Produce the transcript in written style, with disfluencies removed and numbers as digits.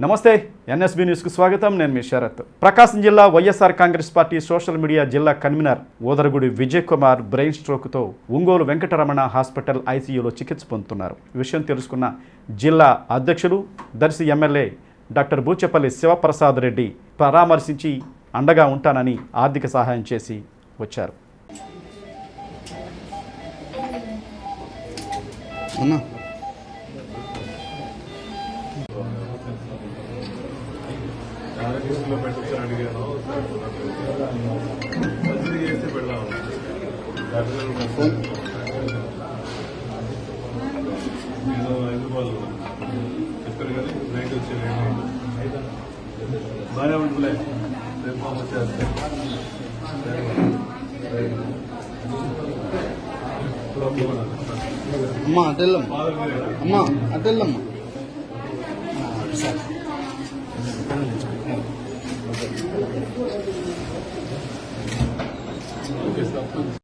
నమస్తే ఎన్ఎస్బీ న్యూస్కు స్వాగతం. నేను మీ శరత్. ప్రకాశం జిల్లా YSR Congress party social media జిల్లా కన్వీనర్ ఓదరగుడి విజయ్ కుమార్ బ్రెయిన్ స్ట్రోక్తో ఒంగోలు వెంకటరమణ హాస్పిటల్ ఐసీయూలో చికిత్స పొందుతున్నారు. విషయం తెలుసుకున్న జిల్లా అధ్యక్షులు దర్శి ఎమ్మెల్యే డాక్టర్ బూచెపల్లి శివప్రసాద్ రెడ్డి పరామర్శించి అండగా ఉంటానని ఆర్థిక సహాయం చేసి వచ్చారు. ఆరోగ్యంలో పెట్టొచ్చని అడిగాను. సర్జరీ చేస్తే పెడదాం. నేను హైదరాబాద్ చెప్పాను కానీ నైట్ వచ్చే బాగానే ఉంటుందిలే. రేపు వచ్చేస్తాను. అమ్మా అటెల్లమ్మా, అమ్మా అటెల్లమ్మా. Okay sir.